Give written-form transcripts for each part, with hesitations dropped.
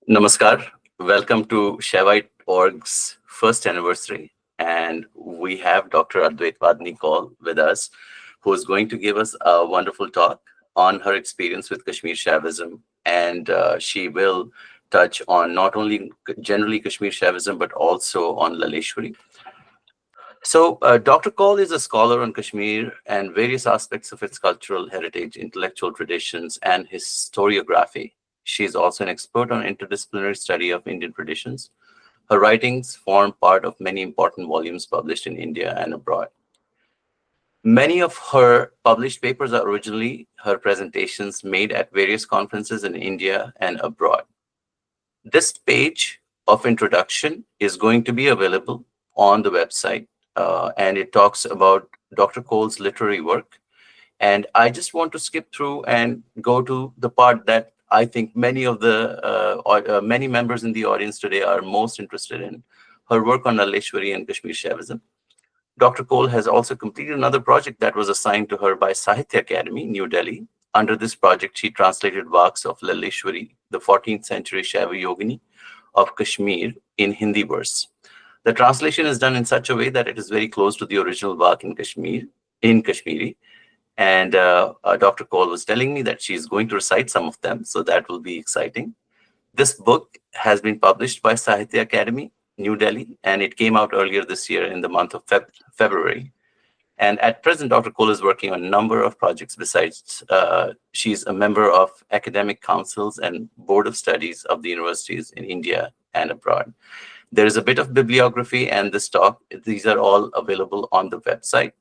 Namaskar. Welcome to Shaivite org's first anniversary. And we have Dr. Advaitavadini Kaul with us, who is going to give us a wonderful talk on her experience with Kashmir Shaivism. And she will touch on not only generally Kashmir Shaivism, but also on Lalleshwari. So, Dr. Kaul is a scholar on Kashmir and various aspects of its cultural heritage, intellectual traditions, and historiography. She is also an expert on interdisciplinary study of Indian traditions. Her writings form part of many important volumes published in India and abroad. Many of her published papers are originally her presentations made at various conferences in India and abroad. This page of introduction is going to be available on the website, and it talks about Dr. Kaul's literary work. And I just want to skip through and go to the part that I think many members in the audience today are most interested in: her work on Lalleshwari and Kashmir Shaivism. Dr. Kaul has also completed another project that was assigned to her by Sahitya Academy, New Delhi. Under this project, she translated works of Lalleshwari, the 14th century Shaiva yogini of Kashmir, in Hindi verse. The translation is done in such a way that it is very close to the original work in Kashmiri. And Dr. Kaul was telling me that she's going to recite some of them, so that will be exciting. This book has been published by Sahitya Academy, New Delhi, and it came out earlier this year in the month of February. And at present, Dr. Kaul is working on a number of projects besides. She's a member of academic councils and board of studies of the universities in India and abroad. There is a bit of bibliography and this talk. These are all available on the website.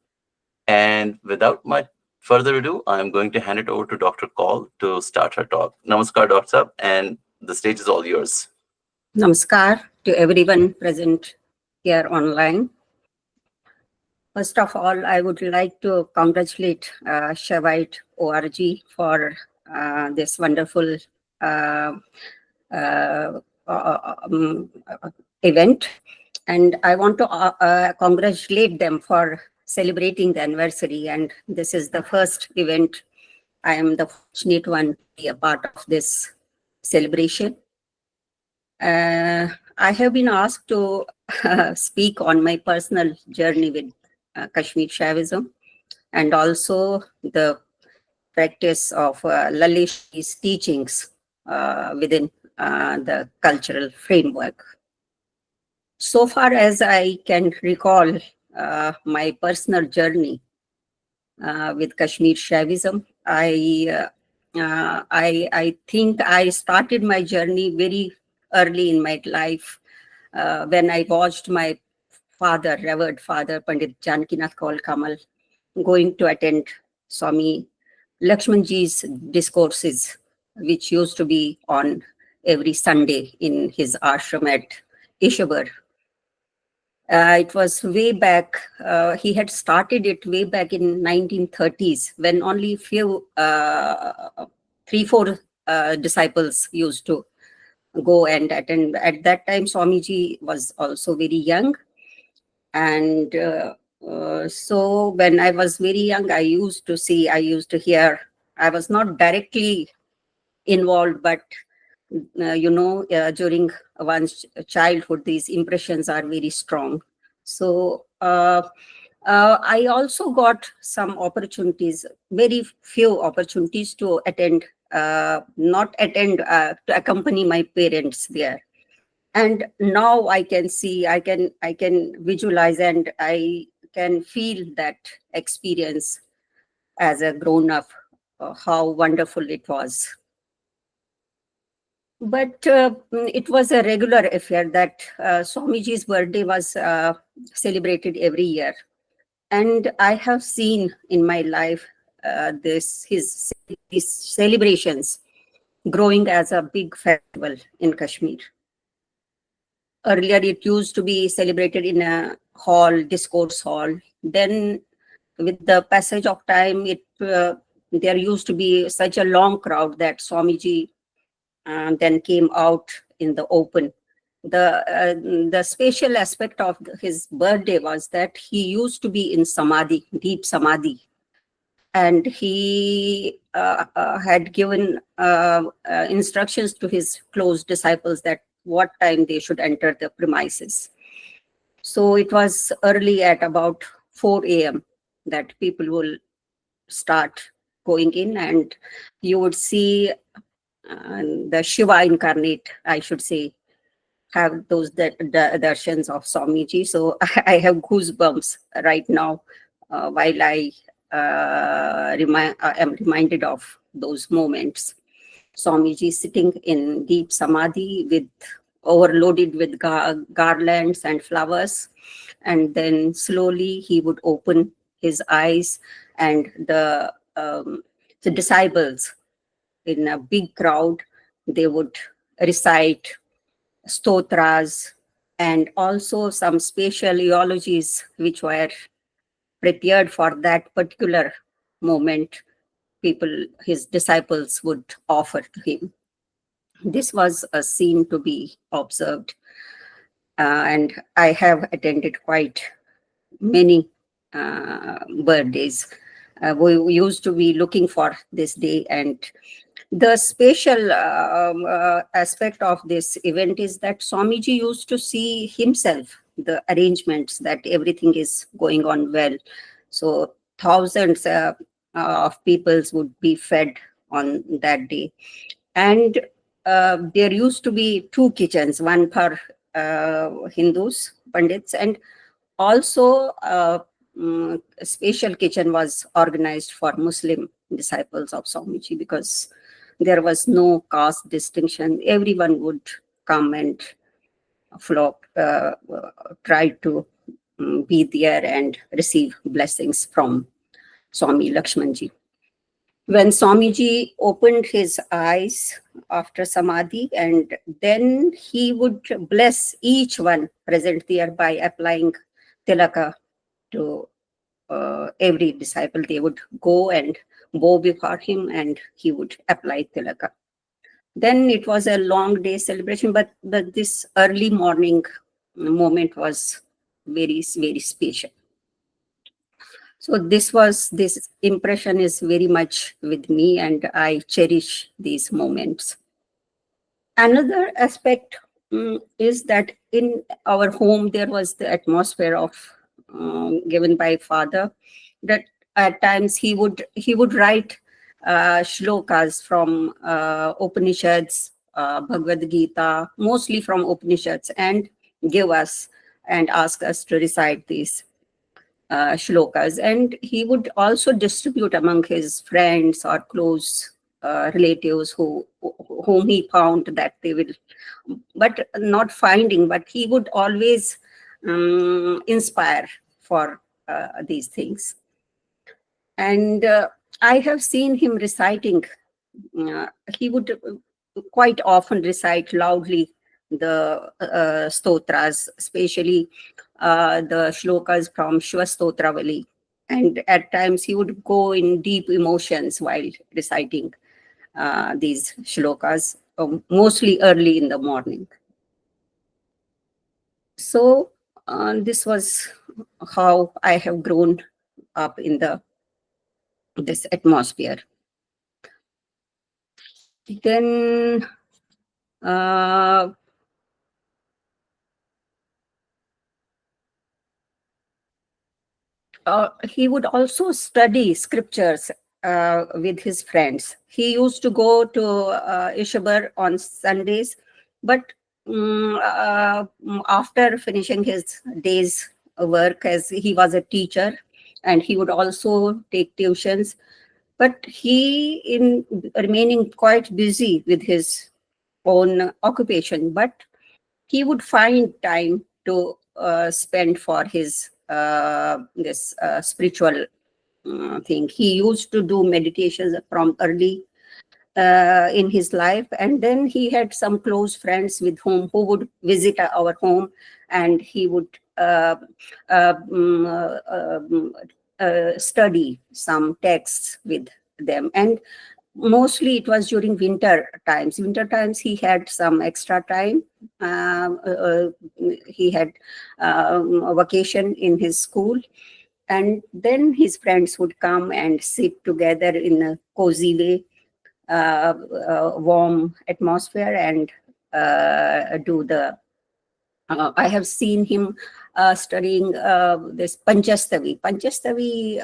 And without much further ado, I'm going to hand it over to Dr. Kaul to start her talk. Namaskar, Dr. Saab, and the stage is all yours. Namaskar to everyone present here online. First of all, I would like to congratulate Shaivite org for this wonderful event. And I want to congratulate them for celebrating the anniversary. And this is the first event. I am the fortunate one to be a part of this celebration. I have been asked to speak on my personal journey with Kashmir Shaivism and also the practice of Lalleshwari's teachings within the cultural framework. So far as I can recall my personal journey with Kashmir Shaivism, I think I started my journey very early in my life when I watched my father, revered father, Pandit Janakinath Kaul Kamal, going to attend Swami Lakshmanji's discourses, which used to be on every Sunday in his ashram at Ishabar. It was way back, he had started it way back in 1930s when only few, 3-4 disciples used to go and attend. At that time, Swamiji was also very young. And so when I was very young, I used to hear, I was not directly involved, but during one's childhood, these impressions are very strong. So I also got some opportunities, very few opportunities to attend, to accompany my parents there. And now I can see, I can visualize, and I can feel that experience as a grown-up, how wonderful it was. But it was a regular affair that Swamiji's birthday was celebrated every year. And I have seen in my life his celebrations growing as a big festival in Kashmir. Earlier, it used to be celebrated in a hall, discourse hall. Then, with the passage of time, there used to be such a long crowd that Swamiji then came out in the open. The special aspect of his birthday was that he used to be in samadhi, deep samadhi. and he had given instructions to his close disciples that what time they should enter the premises. So it was early at about 4 a.m. that people will start going in, and you would see the Shiva incarnate, I should say, have those darshans of Swamiji. So I have goosebumps right now while I am reminded of those moments. Swamiji sitting in deep samadhi, with overloaded with garlands and flowers, and then slowly he would open his eyes, and the disciples in a big crowd, they would recite stotras and also some special eulogies which were prepared for that particular moment. People, his disciples, would offer to him. This was a scene to be observed, and I have attended quite many birthdays. We used to be looking for this day, and the special aspect of this event is that Swamiji used to see himself the arrangements, that everything is going on well. So thousands of peoples would be fed on that day. And there used to be two kitchens, one for Hindus, Pandits, and also a special kitchen was organized for Muslim disciples of Swamiji, because there was no caste distinction. Everyone would come and flock, try to be there and receive blessings from Swami Lakshmanji. When Swamiji opened his eyes after Samadhi, and then he would bless each one present there by applying tilaka to every disciple. They would go and bow before him, and he would apply tilaka. Then it was a long day celebration, but this early morning moment was very, very special. So this impression is very much with me, and I cherish these moments. Another aspect is that in our home there was the atmosphere of given by father, that at times he would write shlokas from Upanishads, Bhagavad Gita, mostly from Upanishads, and give us and ask us to recite these shlokas. And he would also distribute among his friends or close relatives whom he found that they will, but not finding, but he would always inspire for these things. And I have seen him reciting. He would quite often recite loudly the stotras, especially the shlokas from Shiva Stotravali. And at times he would go in deep emotions while reciting these shlokas, mostly early in the morning. So this was how I have grown up in this atmosphere. Then he would also study scriptures with his friends. He used to go to Ishabar on Sundays, but after finishing his day's work, as he was a teacher, and he would also take tuitions, but he, in remaining quite busy with his own occupation, but he would find time to spend for his this spiritual thing. He used to do meditations from early in his life, and then he had some close friends with whom who would visit our home, and he would study some texts with them. And mostly it was during winter times. Winter times he had some extra time. He had a vacation in his school, And then his friends would come and sit together in a cozy way, warm atmosphere, and do the. I have seen him studying this Panchastavi,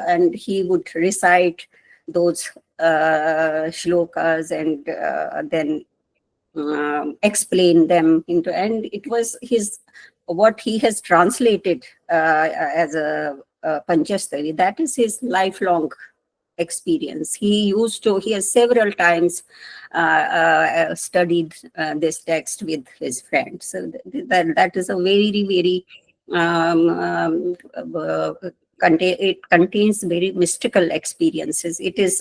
and he would recite those shlokas and then explain them into, and it was his what he has translated as a Panchastavi. That is his lifelong experience. He has several times studied this text with his friends. So that is a very, very, it contains very mystical experiences.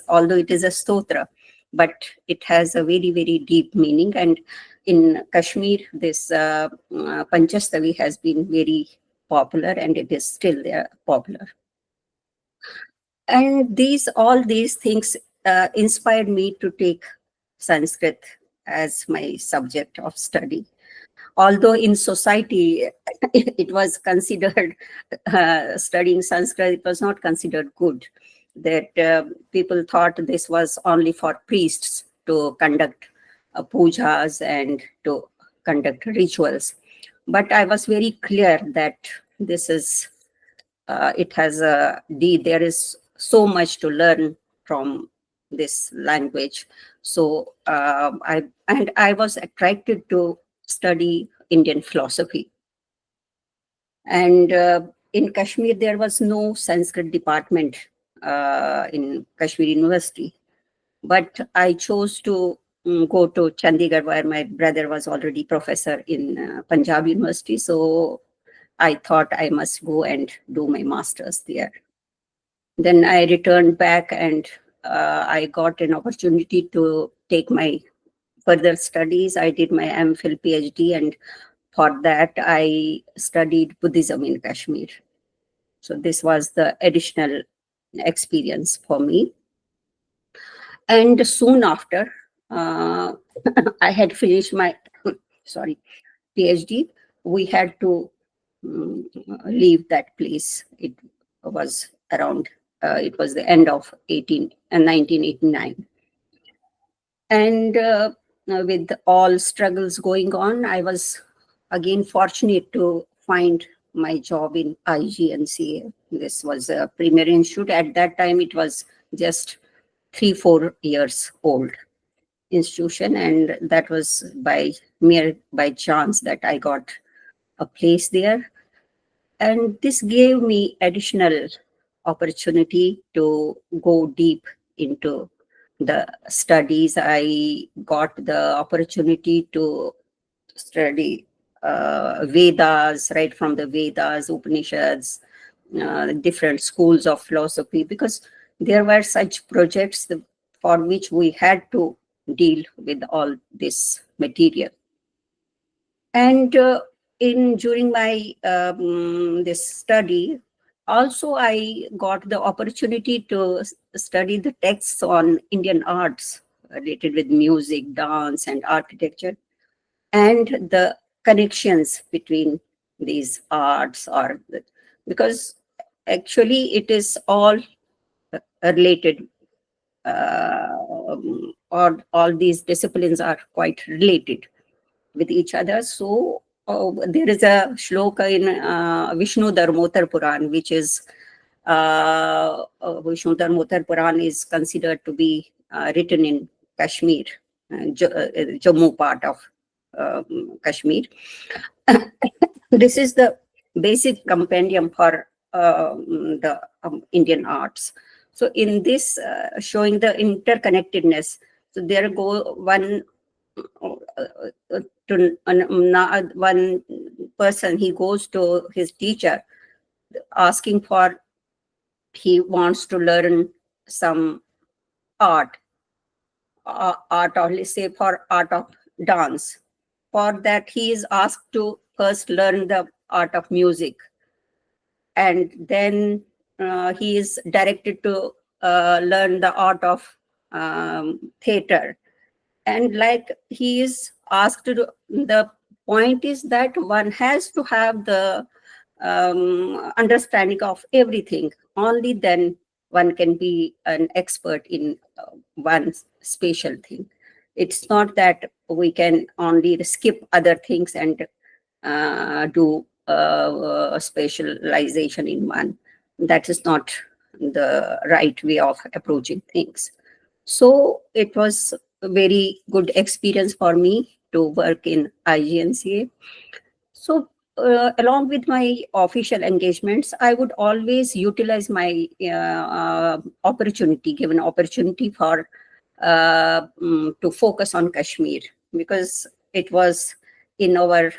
Although it is a stotra, but it has a very, very deep meaning. And in Kashmir, this Panchastavi has been very popular, and it is still there popular. And all these things inspired me to take Sanskrit as my subject of study. Although in society it was considered, studying Sanskrit, it was not considered good. That people thought this was only for priests to conduct pujas and to conduct rituals. But I was very clear that this is there is so much to learn from this language. So I was attracted to study Indian philosophy. And in Kashmir, there was no Sanskrit department in Kashmir University. But I chose to go to Chandigarh, where my brother was already professor in Punjab University. So I thought I must go and do my master's there. Then I returned back, and I got an opportunity to take my further studies. I did my MPhil PhD, and for that I studied Buddhism in Kashmir. So this was the additional experience for me. And soon after I had finished my PhD, we had to leave that place. It was the end of 1989. And with all struggles going on, I was again fortunate to find my job in IGNCA. This was a premier institute. At that time, it was just 3-4 years old institution, and that was by chance that I got a place there. And this gave me additional opportunity to go deep into the studies. I got the opportunity to study Vedas, right from the Vedas, Upanishads, different schools of philosophy, because there were such projects for which we had to deal with all this material. And during my this study, also I got the opportunity to study the texts on Indian arts related with music, dance, and architecture, and the connections between these arts, because actually it is all related. All these disciplines are quite related with each other. So there is a shloka in Vishnu Dharmotar Puran, which is Vishnu Dharmotar Puran is considered to be written in Kashmir, Jammu part of Kashmir. This is the basic compendium for the Indian arts. So in this, showing the interconnectedness, so there go one one person, he goes to his teacher asking for, he wants to learn some art, or let's say for art of dance. For that, he is asked to first learn the art of music, and then he is directed to learn the art of theater. And like he is asked to do, the point is that one has to have the understanding of everything. Only then one can be an expert in one spatial thing. It's not that we can only skip other things and do specialization in one. That is not the right way of approaching things. So it was a very good experience for me to work in IGNCA. So along with my official engagements, I would always utilize my given opportunity for to focus on Kashmir, because it was in our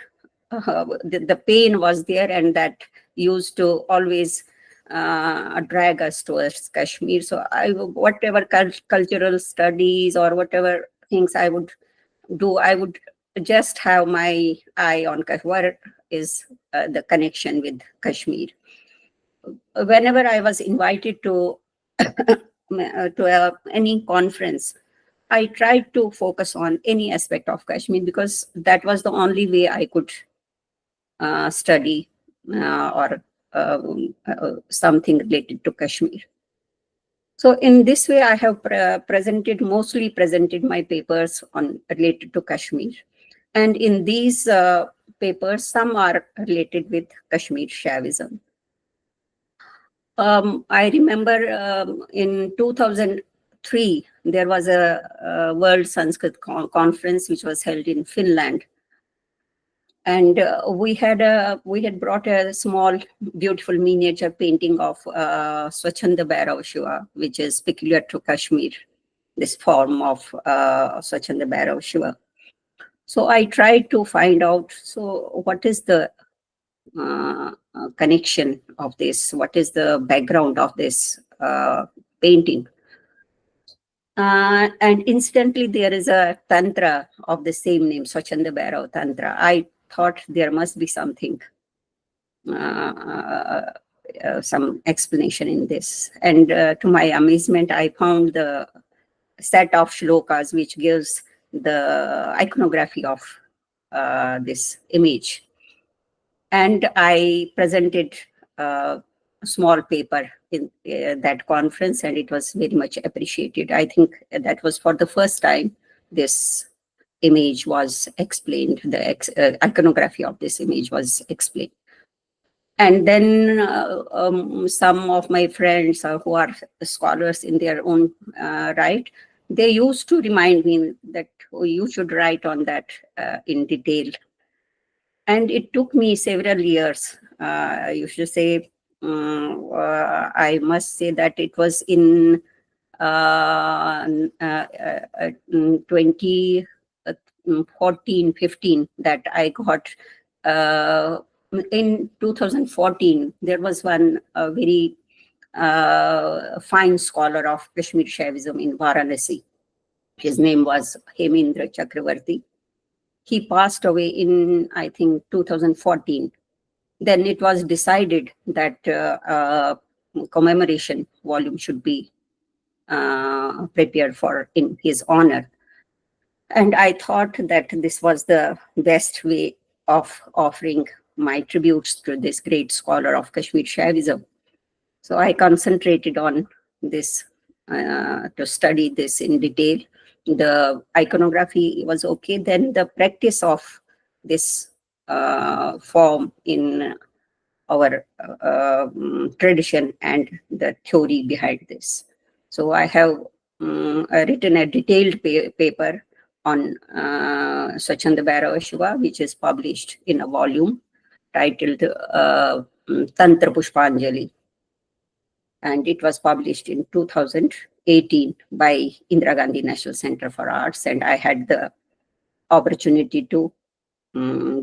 the pain was there, and that used to always drag us towards Kashmir. So whatever cultural studies or whatever things I would do, I would just have my eye on where is the connection with Kashmir. Whenever I was invited to any conference, I tried to focus on any aspect of Kashmir, because that was the only way I could study or something related to Kashmir. So in this way, I have mostly presented my papers on related to Kashmir. And in these papers, some are related with Kashmir Shaivism. I remember in 2003, there was a World Sanskrit conference which was held in Finland. And we had brought a small, beautiful miniature painting of Swachhanda Bhairav Shiva, which is peculiar to Kashmir, this form of Swachhanda Bhairav Shiva. So I tried to find out, so what is the connection of this? What is the background of this painting? And instantly there is a tantra of the same name, Swachhanda Bhairav Tantra. I thought there must be something, some explanation in this. And to my amazement, I found the set of shlokas which gives the iconography of this image. And I presented a small paper in that conference, and it was very much appreciated. I think that was for the first time this image was explained, the iconography of this image was explained. And then some of my friends who are scholars in their own right, they used to remind me that, oh, you should write on that in detail. And it took me several years. You should say, I must say that it was in 2014-15 that I got. In 2014, there was one very fine scholar of Kashmir Shaivism in Varanasi. His name was Hemendra Chakravarti. He passed away in, I think, 2014. Then it was decided that commemoration volume should be prepared for in his honor. And I thought that this was the best way of offering my tributes to this great scholar of Kashmir Shaivism. So I concentrated on this to study this in detail. The iconography was okay. Then the practice of this form in our tradition and the theory behind this. So I have written a detailed paper on Swachhanda Bhairav Shiva, which is published in a volume titled Tantra Pushpanjali. And it was published in 2018 by Indira Gandhi National Center for Arts. And I had the opportunity to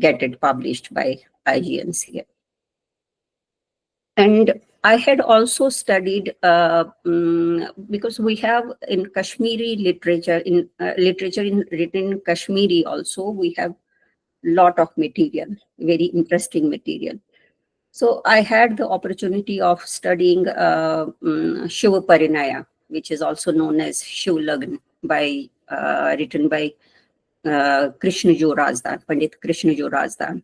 get it published by IGNCA. And I had also studied, because we have in Kashmiri literature, written in Kashmiri also, we have lot of material, very interesting material. So I had the opportunity of studying Shiva Parinaya, which is also known as Shiv Lagn, written by Krishna Jo Razdan, Pandit Krishna Jo Razdan.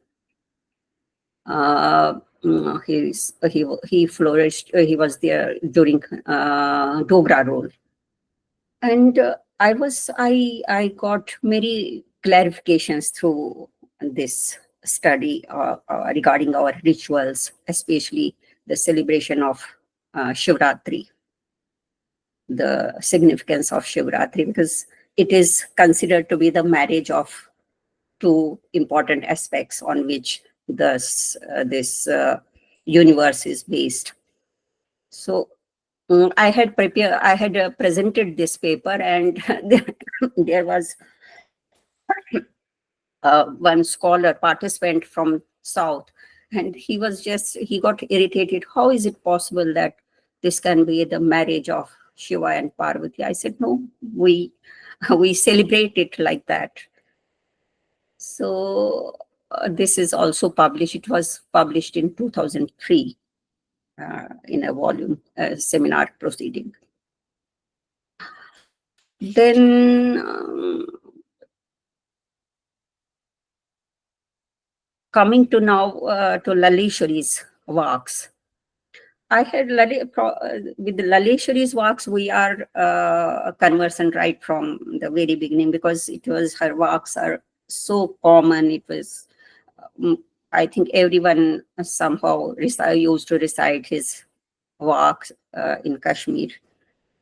he flourished. He was there during Dogra role, and I got many clarifications through this study regarding our rituals, especially the celebration of Shivratri, the significance of Shivratri, because it is considered to be the marriage of two important aspects on which this universe is based. So I had presented this paper, and there was one scholar participant from South, and he got irritated. How is it possible that this can be the marriage of Shiva and Parvati? I said, no, we celebrate it like that. So this is also published. It was published in 2003 in a volume seminar proceeding. Then coming to now to Lalleshwari's works. I had with the Lalleshwari's works, we are conversant right from the very beginning, because her works are so common. It was, I think everyone somehow used to recite his works in Kashmir.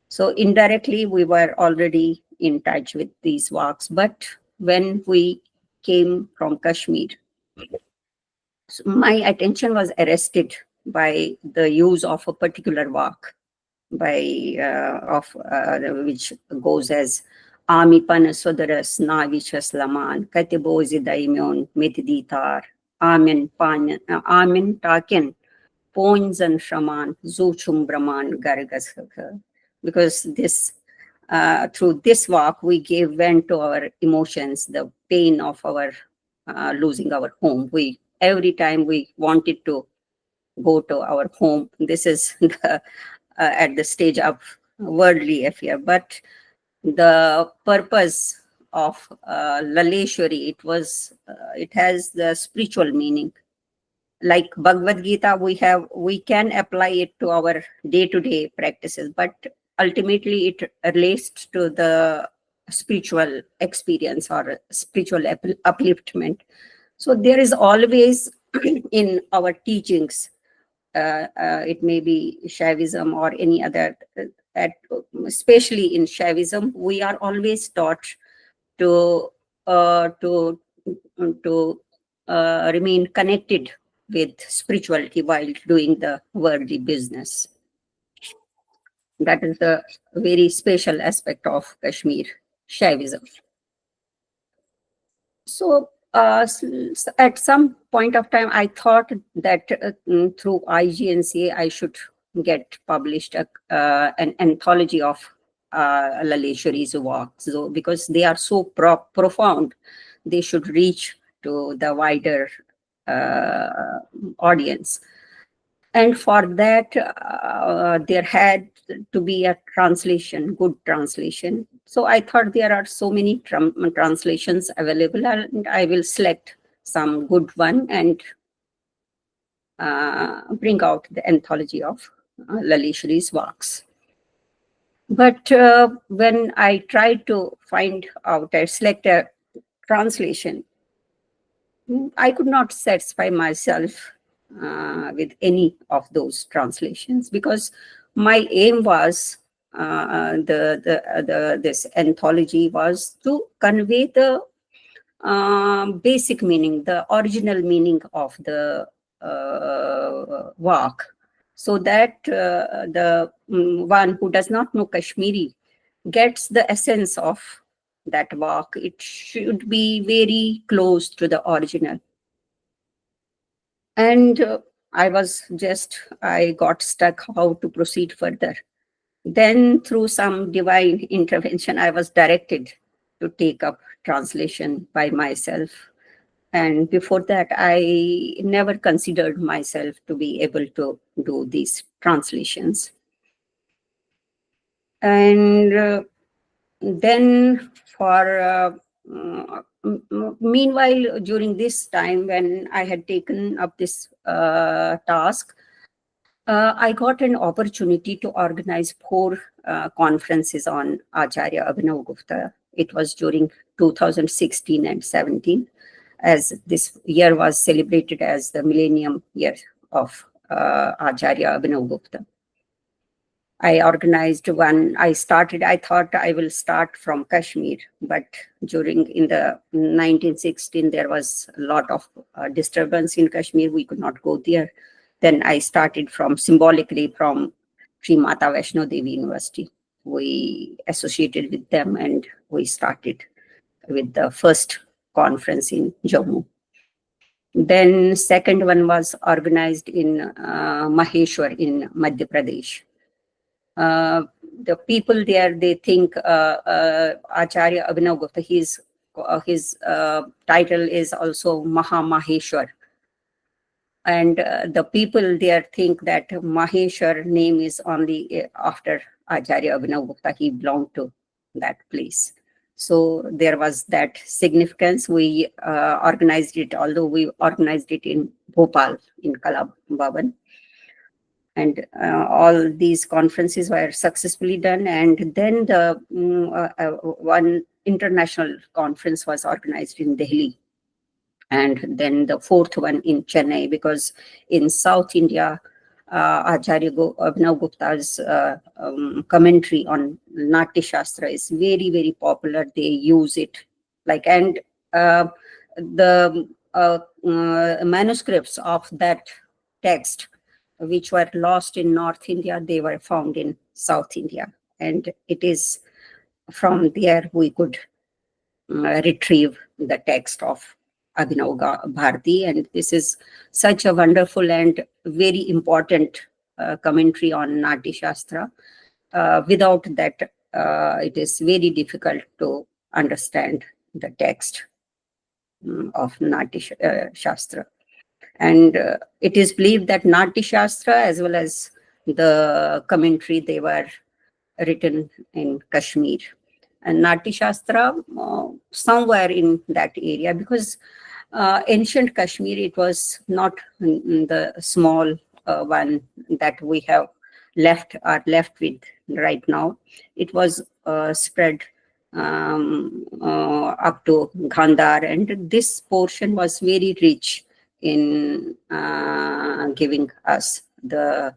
So indirectly, we were already in touch with these works. But when we came from Kashmir, so my attention was arrested by the use of a particular work which goes as Ami Panasodara Snavichas Laman, Katebozi Daimyon, Mediditar, Amin Taken, Points and Shaman, Zuchum Brahman, Gargas. Because through this walk, we gave vent to our emotions, the pain of our losing our home. Every time we wanted to go to our home, this is at the stage of worldly affair. But the purpose of Lalleshwari, it has the spiritual meaning. Like Bhagavad Gita, we can apply it to our day-to-day practices, but ultimately it relates to the spiritual experience or spiritual upliftment. So there is always in our teachings, it may be Shaivism or any other, especially in Shaivism, we are always taught to uh, to to remain connected with spirituality while doing the worldly business. That is a very special aspect of Kashmir Shaivism. So at some point of time, I thought that through IGNCA, I should get published an anthology of Lalleshwari's works. So, because they are so profound, they should reach to the wider audience. And for that, there had to be a translation, good translation. So I thought there are so many translations available, and I will select some good one and bring out the anthology of Lalleshwari's works. But when I tried to find out, I select a translation, I could not satisfy myself with any of those translations, because my aim was this anthology was to convey the basic meaning, the original meaning of the work, so that the one who does not know Kashmiri gets the essence of that work. It should be very close to the original. And I got stuck how to proceed further. Then through some divine intervention, I was directed to take up translation by myself. And before that, I never considered myself to be able to do these translations. And then for Meanwhile, during this time when I had taken up this task, I got an opportunity to organize four conferences on Acharya Abhinavgupta. It was during 2016 and 17, as this year was celebrated as the millennium year of Acharya Abhinavgupta. I organized one. I thought I will start from Kashmir, but in the 1916, there was a lot of disturbance in Kashmir. We could not go there. Then I started symbolically from Sri Mata Vaishno Devi University. We associated with them and we started with the first conference in Jammu. Then second one was organized in Maheshwar in Madhya Pradesh. The people there, they think Acharya Abhinavgupta, his title is also Mahamaheshwar. And the people there think that Maheshwar name is only after Acharya Abhinavgupta. He belonged to that place. So there was that significance. We organized it, although we organized it in Bhopal, in Kala Bhavan. And all these conferences were successfully done. And then the one international conference was organized in Delhi. And then the fourth one in Chennai, because in South India, Acharya Abhinav Gupta's commentary on Natya Shastra is very, very popular. They use it. And the manuscripts of that text, which were lost in North India, they were found in South India. And it is from there we could retrieve the text of Abhinav Bharati. And this is such a wonderful and very important commentary on Natya Shastra. Without that, it is very difficult to understand the text of Natya Shastra. And it is believed that Natya Shastra as well as the commentary, they were written in Kashmir. And Natya Shastra somewhere in that area, because ancient Kashmir, it was not the small one that we have left with right now. It was spread up to Gandhar, and this portion was very rich in giving us the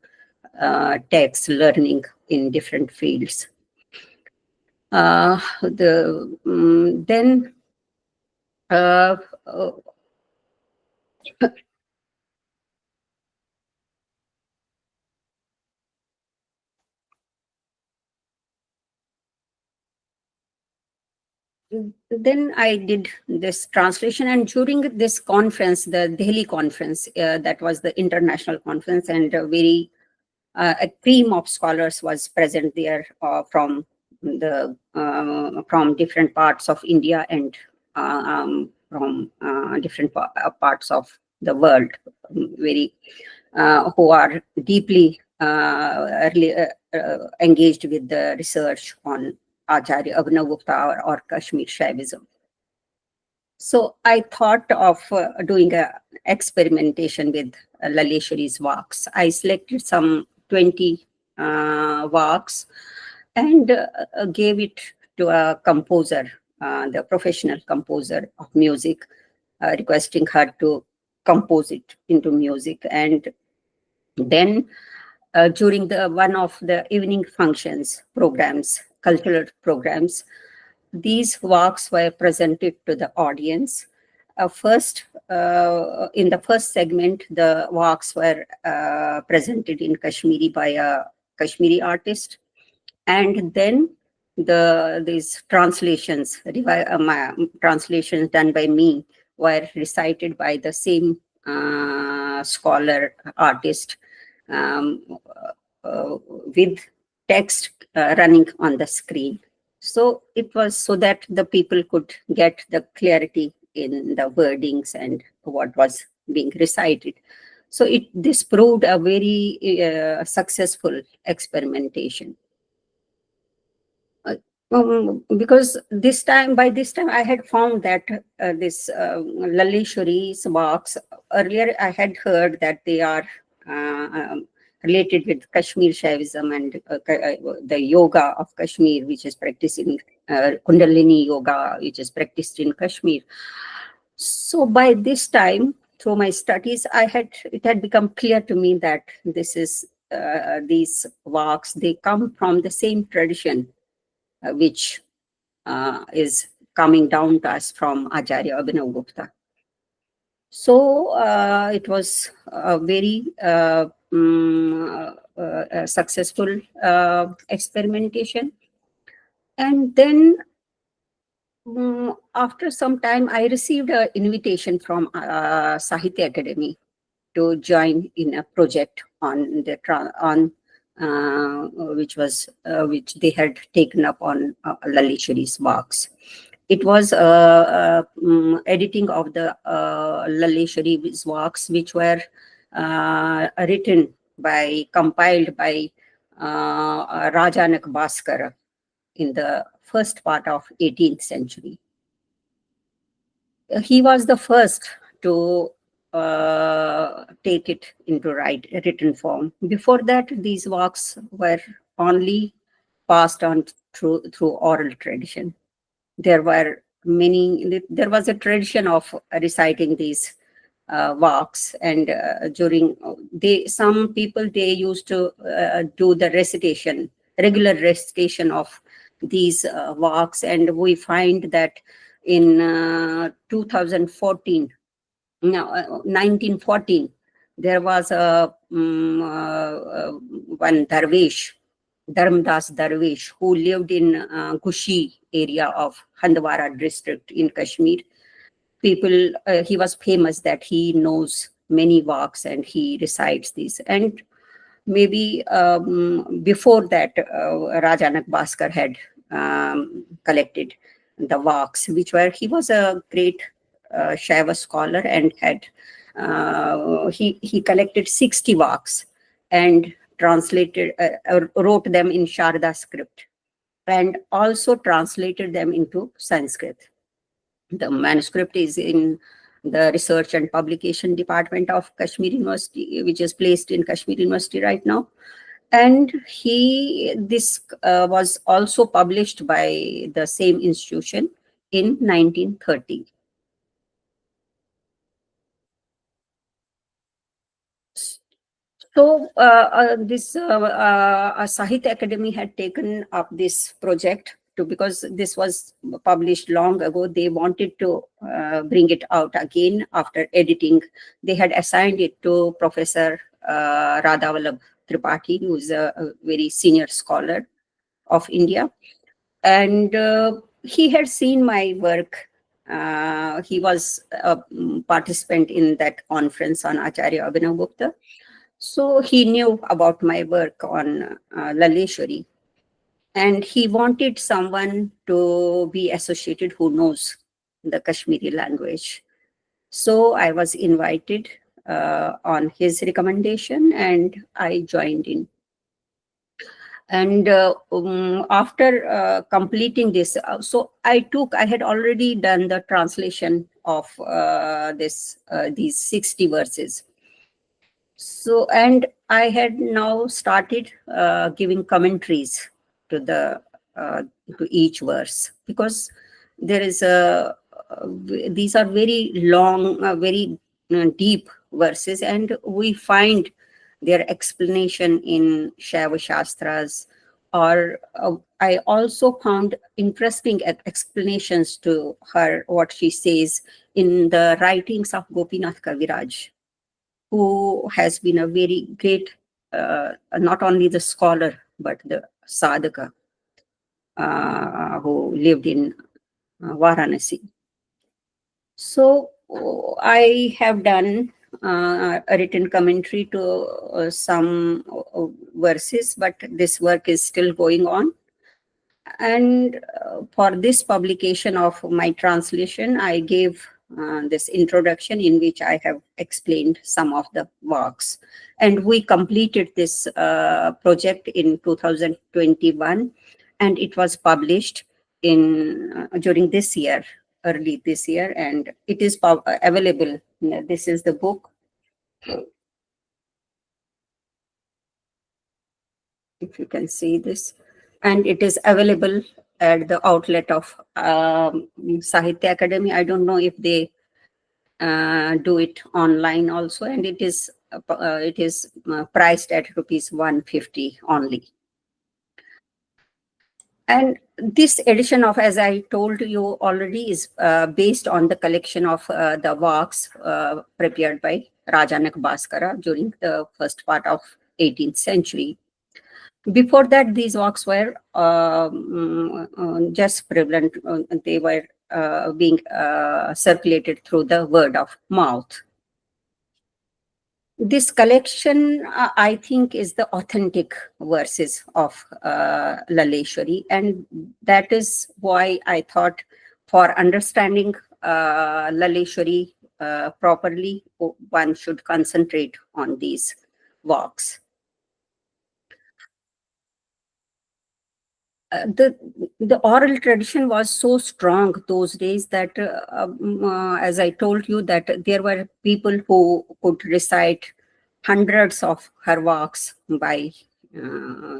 text learning in different fields. Then I did this translation, and during this conference, the Delhi conference, that was the international conference, and a team of scholars was present there from different parts of India and from different parts of the world, who are deeply engaged with the research on Acharya Abhinav Gupta or Kashmir Shaivism. So I thought of doing an experimentation with Lalleshwari's works. I selected some 20 works and gave it to a composer, the professional composer of music, requesting her to compose it into music. And then during one of the evening functions, cultural programs, these works were presented to the audience. In the first segment, the works were presented in Kashmiri by a Kashmiri artist, and then these translations done by me were recited by the same scholar artist, with text running on the screen. So it was so that the people could get the clarity in the wordings and what was being recited. So this proved a very successful experimentation. Because by this time, I had found that this Lalleshwari's works, earlier I had heard that they are related with Kashmir Shaivism and the yoga of Kashmir, which is practiced in Kundalini yoga, which is practiced in Kashmir. So by this time, through my studies, it had become clear to me that these works, they come from the same tradition which is coming down to us from Acharya Abhinav Gupta. So it was a very successful experimentation. And then after some time, I received an invitation from Sahitya Academy to join in a project on which they had taken up on Laleshwari's works. It was editing of the Laleshwari's works, which were compiled by Rajanak Bhaskara in the first part of 18th century. He was the first to take it into written form. Before that, these works were only passed on through oral tradition. There was a tradition of reciting these works, and some people, they used to do the regular recitation of these works, and we find that in 1914, there was one Darwish, Dharmdas Darwish, who lived in Gushi area of Handwara district in Kashmir. He was famous that he knows many works and he recites these. And maybe before that, Rajanak Bhaskar had collected the works, he was a great Shaiva scholar, and he collected 60 works and wrote them in Sharda script, and also translated them into Sanskrit. The manuscript is in the Research and Publication Department of Kashmir University, which is placed in Kashmir University right now. And this was also published by the same institution in 1930. So this Sahitya Academy had taken up this project because this was published long ago. They wanted to bring it out again after editing. They had assigned it to Professor Radhavallabh Tripathi, who is a very senior scholar of India. And he had seen my work. He was a participant in that conference on Acharya Abhinav Gupta. So he knew about my work on Lalleshwari, and he wanted someone to be associated who knows the Kashmiri language. So I was invited on his recommendation, and I joined in. And after completing this, I had already done the translation of these 60 verses. So, and I had now started giving commentaries to each verse, because there is these are very long, very deep verses, and we find their explanation in Shaiva Shastras, or I also found interesting explanations to what she says in the writings of Gopinath Kaviraj, who has been a very great, not only the scholar, but the sadhaka, who lived in Varanasi. So I have done a written commentary to some verses, but this work is still going on. And for this publication of my translation, I gave this introduction in which I have explained some of the works. And we completed this project in 2021, and it was published in during this year, early this year, and it is available. This is the book. If you can see this, and it is available at the outlet of Sahitya Academy. I don't know if they do it online also, and it is priced at rupees 150 only. And this edition of, as I told you already, is based on the collection of the works prepared by Rajanak Bhaskara during the first part of 18th century. Before that, these works were just prevalent. They were being circulated through the word of mouth. This collection, I think, is the authentic verses of Lalleshwari, and that is why I thought, for understanding Lalleshwari properly, one should concentrate on these works. The oral tradition was so strong those days that, as I told you, that there were people who could recite hundreds of her works by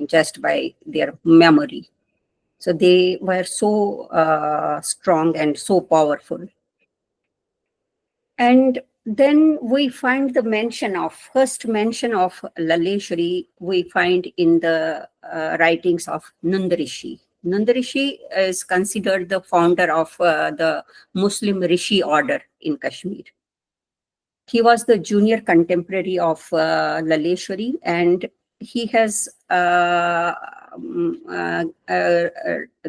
just by their memory. So they were so strong and so powerful. And then we find the first mention of Lalleshwari, we find in the writings of Nandarishi. Nandarishi is considered the founder of the Muslim Rishi order in Kashmir. He was the junior contemporary of Lalleshwari, and he has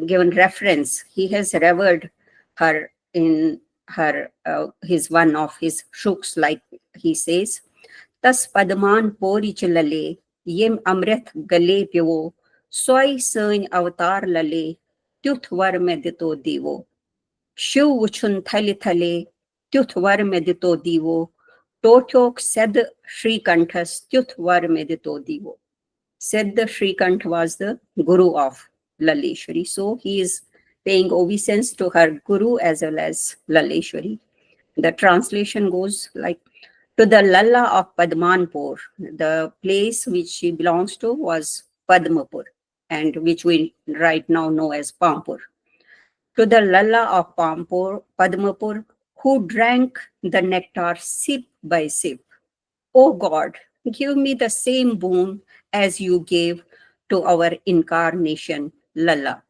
given reference. He has revered her in her his one of his shuks, like he says, "Tas padman pori chalale, yem amrit gale pyo, soy sein avatar lale, tuth var medito divo, shiv wuchun thali thale, tuth var medito divo, totyok sed Sri Kanthas tuth var medito divo." Said the Srikant was the guru of Lalleshwari. So he is paying obeisance to her guru as well as Lalleshwari. The translation goes like, "To the Lalla of Padmanpur," the place which she belongs to was Padmapur, and which we right now know as Pampur. "To the Lalla of Padmapur, who drank the nectar sip by sip. O God, give me the same boon as you gave to our incarnation, Lalla."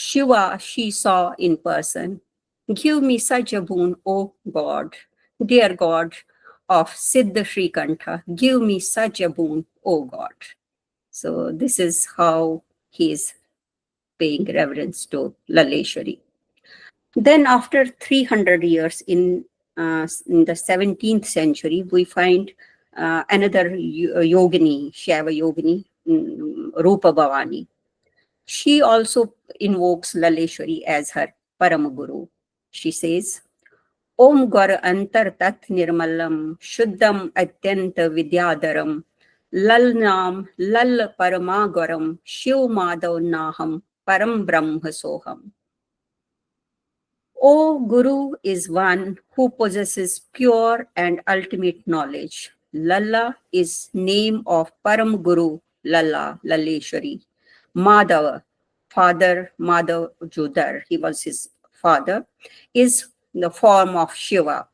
Shiva she saw in person. "Give me such a boon, O God, dear God of Siddha Srikantha, give me such a boon, O God." So this is how he is paying reverence to Lalleshwari. Then after 300 years in the 17th century, we find another yogini, Shaiva yogini, Rupa Bhavani. She also invokes Lalleshwari as her Paramaguru. She says, "Om Gar Antar Tat Nirmalam Shuddham Atyanta Vidyadaram Lal Nam Lal Paramagaram Shiv Madhav Naham Param Brahma Soham." O Guru is one who possesses pure and ultimate knowledge. Lalla is name of Param Guru Lalla, Lalleshwari. Madhava, father Madhav Judar, he was his father, is the form of Shiva.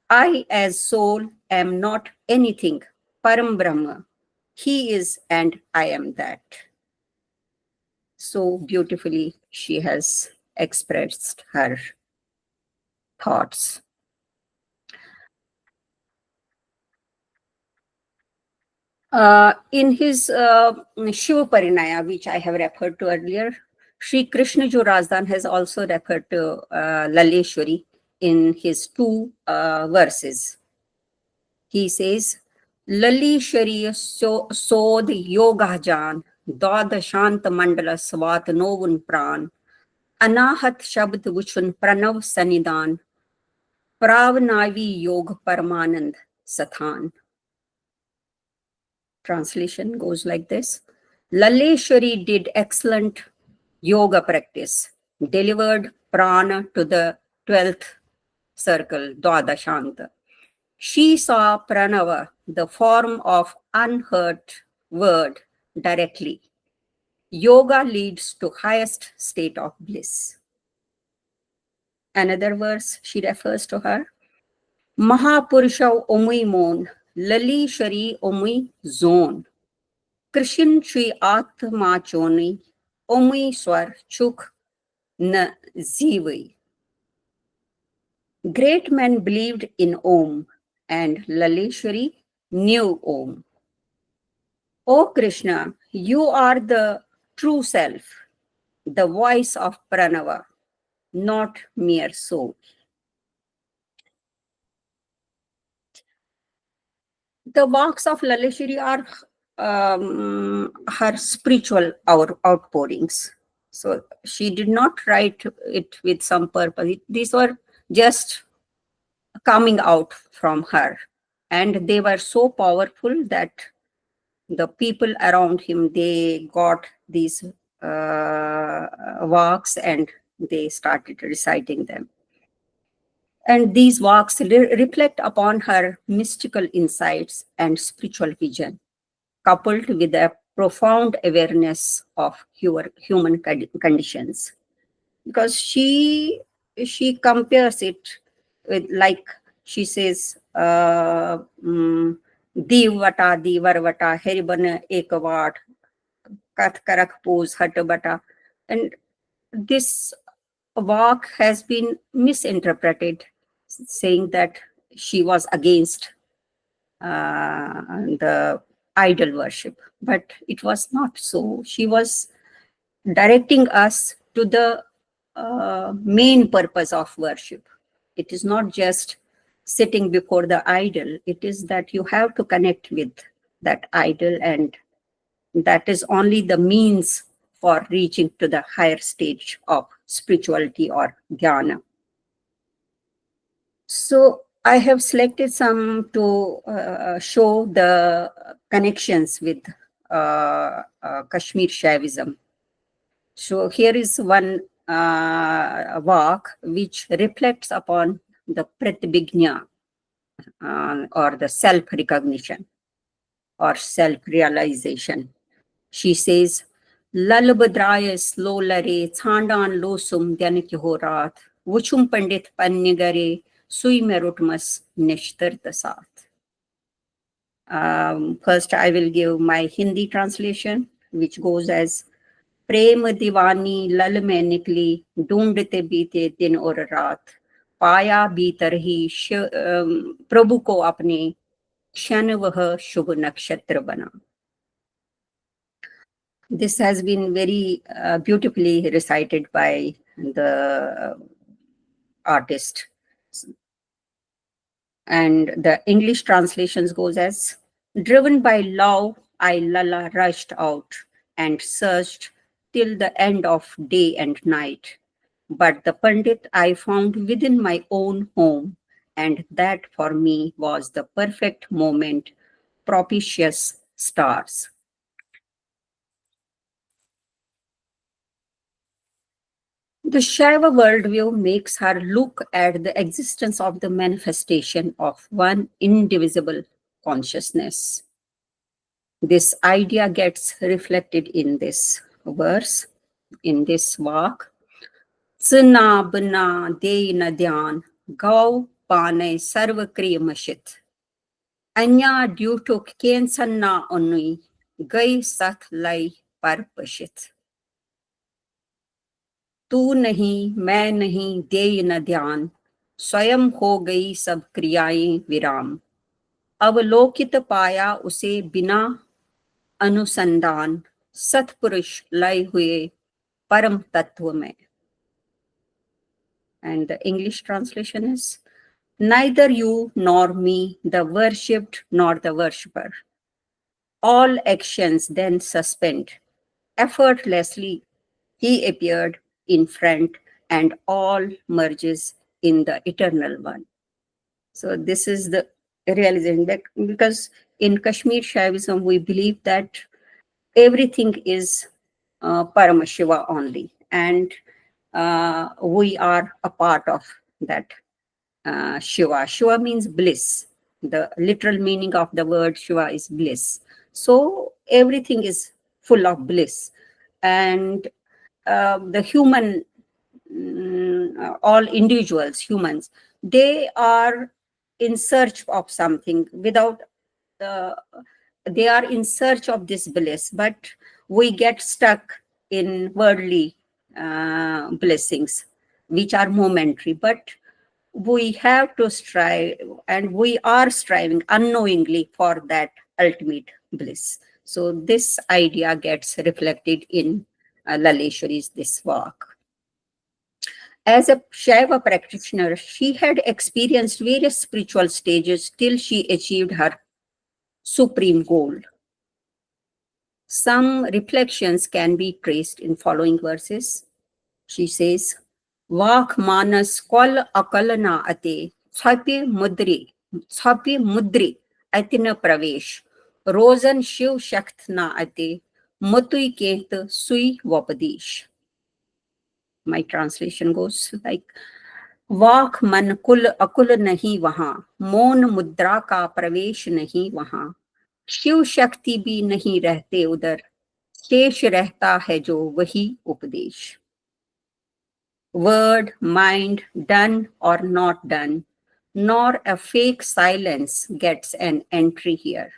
I as soul am not anything, Param Brahma. He is and I am that. So beautifully she has expressed her thoughts. In his Shiva Parinaya, which I have referred to earlier, Sri Krishna Ju Razdan has also referred to Lalleshwari in his two verses. He says, "Lalleshwari sod yoga jan, dod shant mandala svat novun pran, anahat shabd vuchun pranav sanidan, pravnavi yog paramanand sathan." Translation goes like this: Lalleshwari did excellent yoga practice, delivered prana to the 12th circle, Dwadashanta. She saw pranava, the form of unheard word, directly. Yoga leads to highest state of bliss. Another verse she refers to her. Mahapurusha omui mon, Lalleshwari omui zone. Krishin Shri Atma Choni, omui swar chuk na zivai. Great men believed in Om, and Lalleshwari knew Om. O Krishna, you are the true self, the voice of Pranava, not mere soul. The works of Lalleshwari are her spiritual outpourings. So she did not write it with some purpose. These were just coming out from her. And they were so powerful that the people around him, they got these works and they started reciting them. And these works reflect upon her mystical insights and spiritual vision, coupled with a profound awareness of human conditions. Because she compares it with, like she says, Divvata, Divarvata, Heribana Ekavat, Kathkarak Pose, Hatabata. And this walk has been misinterpreted, saying that she was against the idol worship. But it was not so. She was directing us to the main purpose of worship. It is not just sitting before the idol, it is that you have to connect with that idol, and that is only the means for reaching to the higher stage of spirituality or dhyana. So I have selected some to show the connections with Kashmir Shaivism. So here is one work which reflects upon the pratibhigna, or the self-recognition or self-realization. She says, Lalabhadraya slolare, Tsandan losum dyanityorat, Vuchum pandit pannigare, Sui merutmas nishtartasat. First, I will give my Hindi translation, which goes as, प्रेम दीवानी लल में निकली ढूंढते बीते दिन और रात पाया भीतर ही प्रभु को अपने क्षण वह शुभ नक्षत्र बना. This has been very beautifully recited by the artist, and the English translations goes as, driven by love I Lala rushed out and searched till the end of day and night. But the Pandit I found within my own home, and that for me was the perfect moment, propitious stars. The Shaiva worldview makes her look at the existence of the manifestation of one indivisible consciousness. This idea gets reflected in this verse, in this work. Tsna bna de na dhyan, gau pane sarva kriyamashit. Anya dutuk ken sanna onui, gai sat lai parpashit. तू नहीं मैं नहीं देय न ध्यान स्वयं हो गई सब क्रियाएं विराम अवलोकित पाया उसे बिना अनुसंधान सतपुरुष लय हुए परम तत्व में. And the English translation is, neither you nor me, the worshipped nor the worshipper. All actions then suspend. Effortlessly he appeared in front, and all merges in the eternal one. So this is the realization, that because in Kashmir Shaivism we believe that everything is Paramashiva only. And we are a part of that Shiva. Shiva means bliss. The literal meaning of the word Shiva is bliss. So everything is full of bliss. And the human, all individuals, humans, they are in search of something without, uh, they are in search of this bliss, but we get stuck in worldly blessings, which are momentary. But we have to strive, and we are striving unknowingly for that ultimate bliss. So this idea gets reflected in Laleshwari's this work. As a Shaiva practitioner, she had experienced various spiritual stages till she achieved her supreme goal. Some reflections can be traced in following verses. She says, Vak manas kol akalana ate, छापे मुद्रे अतिन प्रवेश, रोजन शिव शक्त na ate, मुतुई केत sui वपदेश. My translation goes like, वाक मन कुल अकुल नहीं वहां, मौन मुद्रा का प्रवेश नहीं वहां, शिव शक्ति भी नहीं रहते उधर, शेष रहता है जो वही उपदेश. Word, mind, done or not done, nor a fake silence gets an entry here.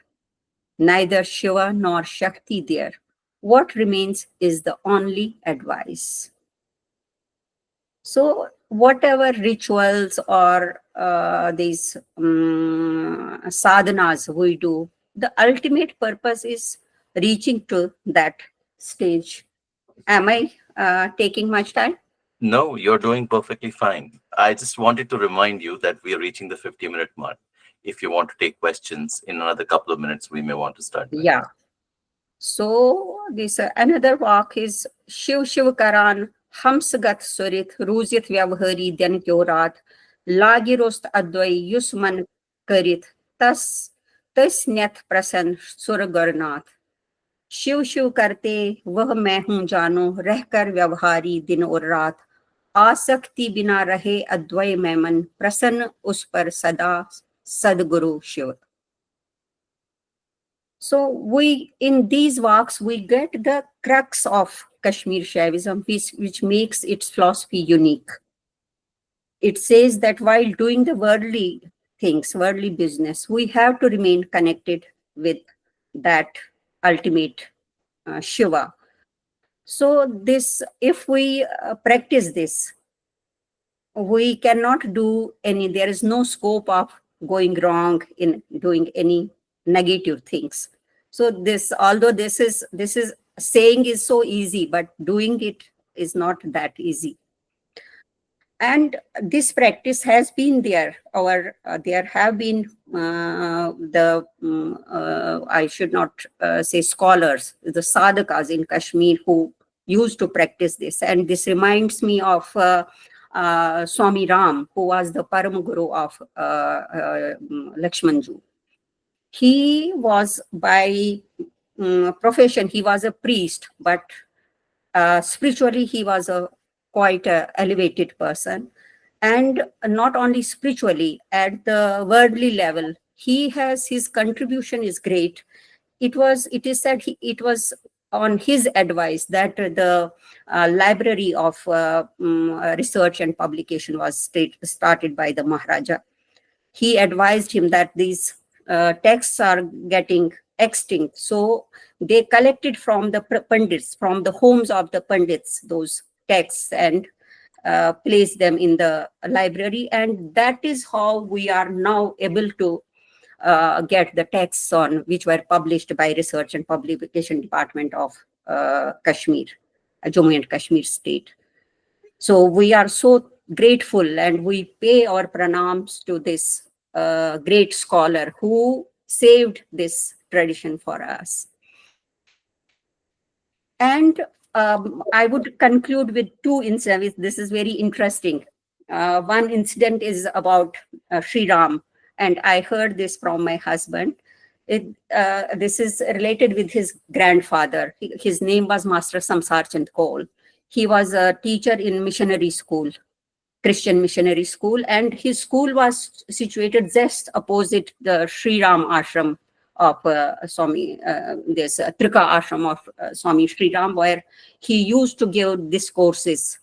Neither Shiva nor Shakti there. What remains is the only advice. So, whatever rituals or these sadhanas we do, the ultimate purpose is reaching to that stage. Am I taking much time? No, you're doing perfectly fine. I just wanted to remind you that we are reaching the 50-minute mark. If you want to take questions in another couple of minutes, we may want to start. Yeah. So this another walk is Shiv Shiv Karan Hamsagat Surit Ruzit Vyavhari Den Kyorat Lagirost Advai Yusman Karit Tas Nyat Prasan Suragarnath. Shiv Shiv करते वह मैं हूं जानो, रहकर व्यवहारी दिन और रात, आसक्ति बिना रहे अद्वय में मन, प्रसन्न उस पर सदा सदगुरु Shiv. So we, in these walks, we get the crux of Kashmir Shaivism, which makes its philosophy unique. It says that while doing the worldly things, worldly business, we have to remain connected with that ultimate Shiva. So this, if we practice this, we cannot do any, there is no scope of going wrong in doing any negative things. So this, although this is saying is so easy, but doing it is not that easy. And this practice has been there. There have been I should not say scholars, the sadhakas in Kashmir who used to practice this. And this reminds me of Swami Ram, who was the Param Guru of Lakshmanju. He was by profession, he was a priest, but spiritually he was a quite elevated person. And not only spiritually, at the worldly level, he has, his contribution is great. It is said it was on his advice that the library of research and publication was started by the Maharaja. He advised him that these texts are getting extinct. So they collected from the pandits, from the homes of the pandits, those texts, and place them in the library. And that is how we are now able to get the texts on which were published by Research and Publication Department of Kashmir, Jammu and Kashmir state. So we are so grateful, and we pay our pranams to this great scholar who saved this tradition for us. And I would conclude with two incidents. This is very interesting. One incident is about Sri Ram, and I heard this from my husband. This is related with his grandfather. His name was Master Samsar Chand Kaul. He was a teacher in missionary school, Christian missionary school, and his school was situated just opposite the Sri Ram ashram of Swami, this Trika ashram of Swami Sri Ram, where he used to give discourses.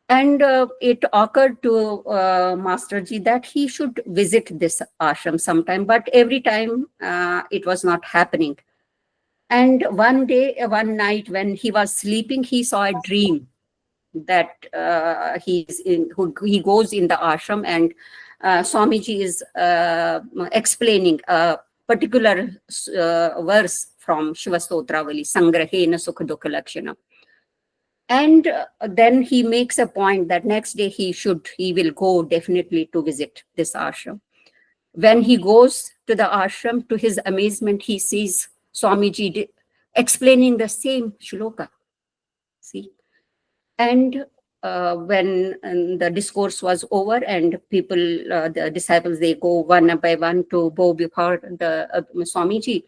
And it occurred to Masterji that he should visit this ashram sometime, but every time it was not happening. And one day, one night, when he was sleeping, he saw a dream that he goes in the ashram, and Swamiji is explaining a particular verse from Shiva Stotravali, Sangrahena Sukha Dukha Lakshana. And then he makes a point that next day he will go definitely to visit this ashram. When he goes to the ashram, to his amazement, he sees Swamiji explaining the same shloka. See? And when the discourse was over and people, the disciples, they go one by one to bow before the Swamiji.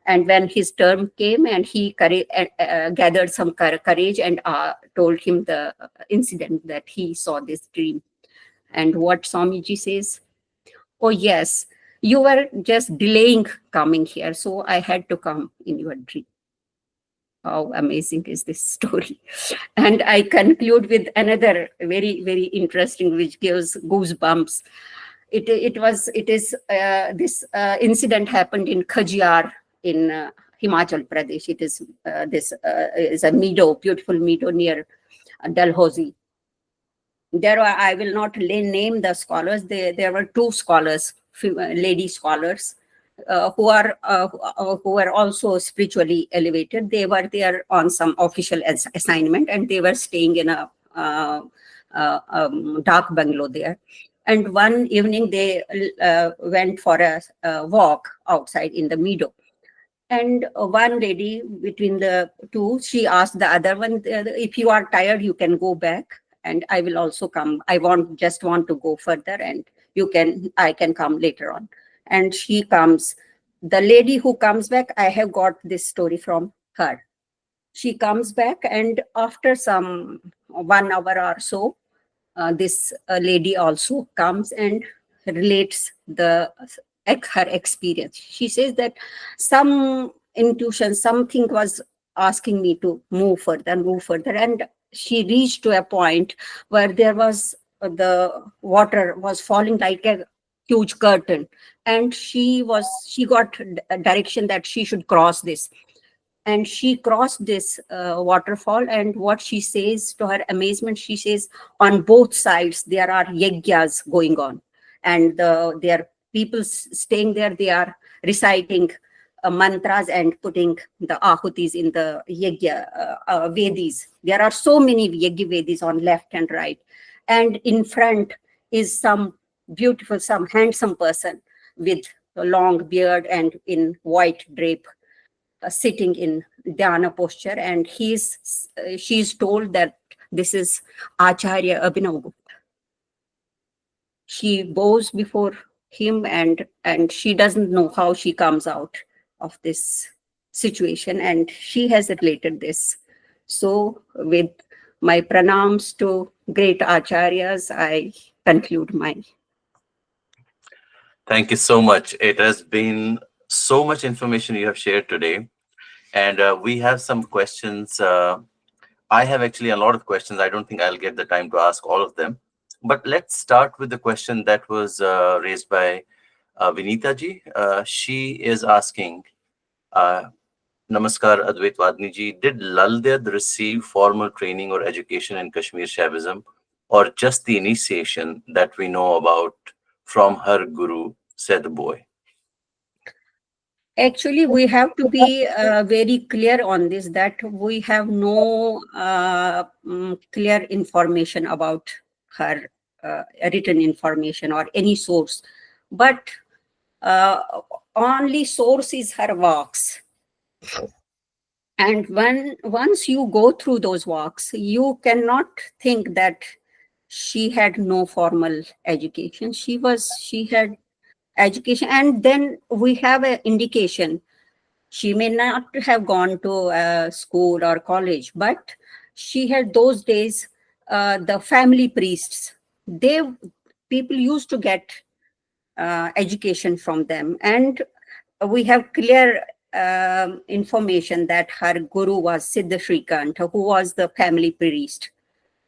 And when his term came, and he gathered some courage and told him the incident that he saw this dream. And what Swamiji says, "Oh yes, you were just delaying coming here, so I had to come in your dream." How amazing is this story? And I conclude with another very, very interesting, which gives goosebumps. This incident happened in Khajiar in Himachal Pradesh. It is is a meadow, beautiful meadow near Dalhousie. I will not name the scholars. There were two scholars, lady scholars, who were also spiritually elevated. They were there on some official assignment, and they were staying in a dark bungalow there. And one evening they went for a walk outside in the meadow. And one lady between the two, she asked the other one, "If you are tired, you can go back, and I will also come. I just want to go further, and I can come later on." And she comes. The lady who comes back, I have got this story from her. She comes back, and after some 1 hour or so, this lady also comes and relates her experience. She says that some intuition, something was asking me to move further, and she reached to a point where there was the water was falling like a huge curtain, and she got a direction that she should cross this. And she crossed this waterfall, and what she says, to her amazement, she says, on both sides there are yajnas going on, and there are people staying there. They are reciting mantras and putting the ahutis in the yajna vedis. There are so many yajna vedis on left and right, and in front is some handsome person with a long beard and in white drape, sitting in dhyana posture, and she's told that this is Acharya Abhinav. She bows before him, and she doesn't know how she comes out of this situation, and she has related this. So with my pranams to great acharyas, I conclude my. Thank you so much. It has been so much information you have shared today. And we have some questions. I have actually a lot of questions. I don't think I'll get the time to ask all of them. But let's start with the question that was raised by Vinita ji. She is asking, Namaskar Advaitavadini ji, did Laldev receive formal training or education in Kashmir Shaivism, or just the initiation that we know about from her guru, said the boy? Actually, we have to be very clear on this, that we have no clear information about her written information or any source. But only source is her works. And once you go through those walks, you cannot think that she had no formal education. She had education. And then we have an indication. She may not have gone to school or college, but she had those days, the family priests, they people used to get education from them. And we have clear information that her guru was Siddha Shrikant, who was the family priest.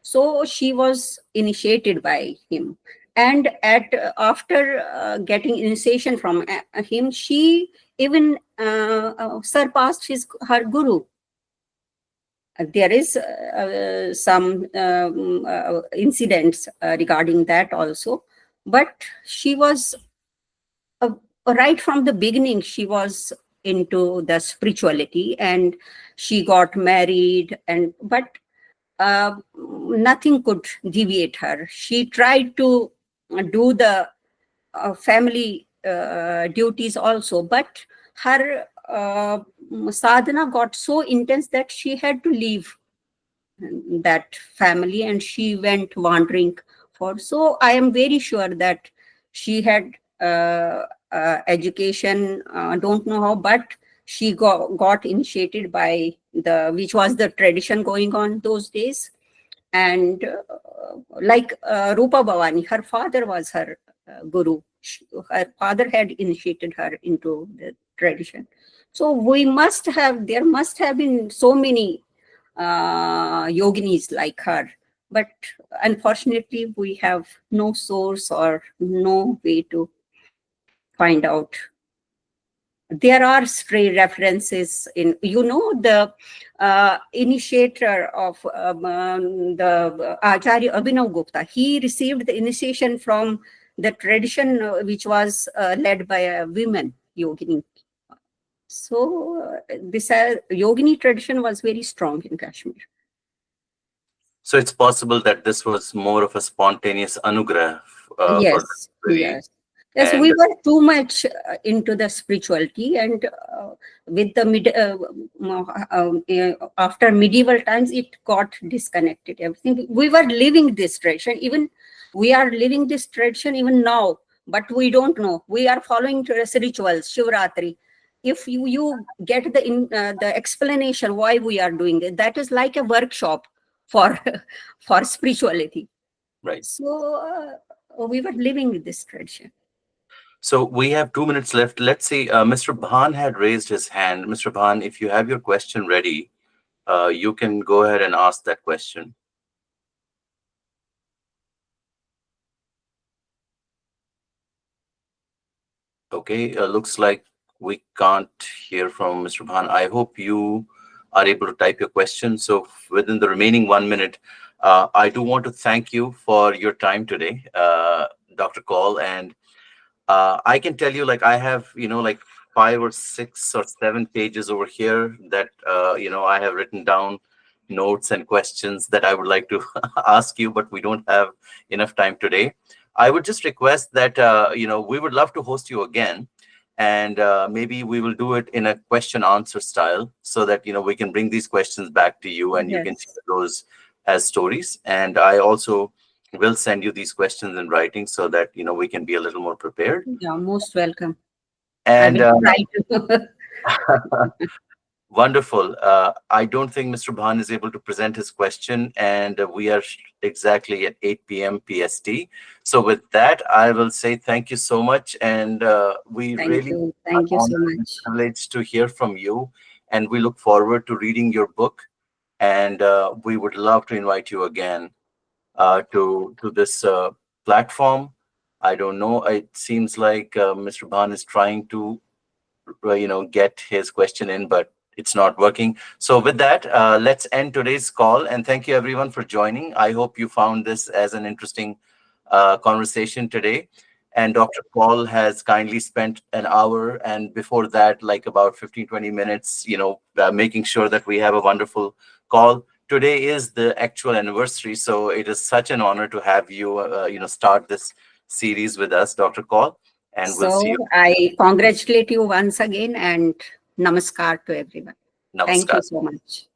So she was initiated by him. And at after getting initiation from him, she even surpassed her guru. There is some incidents regarding that also, but she was uh, right from the beginning, she was into the spirituality, and she got married, and but nothing could deviate her. She tried to do the family duties also, but her sadhana got so intense that she had to leave that family, and she went wandering for. So I am very sure that she had education, don't know how, but she got initiated by the, which was the tradition going on those days. And like Rupa Bhavani, her father was her guru. Her father had initiated her into the tradition. So there must have been so many yoginis like her. But unfortunately, we have no source or no way to find out. There are stray references in, the initiator of the Acharya Abhinav Gupta. He received the initiation from the tradition which was led by a women yogini. So this yogini tradition was very strong in Kashmir. So it's possible that this was more of a spontaneous anugrah for Yes, the yes. Yes, and we were too much into the spirituality, and with the after medieval times, it got disconnected. Everything, we were living this tradition. Even we are living this tradition even now, but we don't know. We are following rituals, Shivratri. If you get the explanation why we are doing it, that is like a workshop for for spirituality. right. So we were living this tradition. So we have 2 minutes left. Let's see. Mr. Bhan had raised his hand. Mr. Bhan, if you have your question ready, you can go ahead and ask that question. Okay, looks like we can't hear from Mr. Bhan. I hope you are able to type your question. So within the remaining 1 minute, I do want to thank you for your time today, Dr. Kaul. And I can tell you, like, I have, like 5 or 6 or 7 pages over here that, I have written down notes and questions that I would like to ask you, but we don't have enough time today. I would just request that, we would love to host you again. And maybe we will do it in a question answer style so that, we can bring these questions back to you and you can Yes. share those as stories. And I also will send you these questions in writing so that, we can be a little more prepared. Yeah, most welcome. I And will try to. wonderful. I don't think Mr. Bhan is able to present his question, and we are exactly at 8 p.m. PST. So with that, I will say thank you so much, and we Thank really you. are Thank you so honored and much. privileged to hear from you, and we look forward to reading your book, and we would love to invite you again to this platform. I don't know. It seems like Mr. Bhan is trying to get his question in, but it's not working. So with that, let's end today's call, and thank you everyone for joining. I hope you found this as an interesting conversation today. And Dr. Paul has kindly spent an hour, and before that, like about 15-20 minutes, making sure that we have a wonderful call. Today is the actual anniversary, so it is such an honor to have you start this series with us, Dr. Paul, and we'll see So you. I congratulate you once again, and namaskar to everyone. Thank you Namaskar. so much.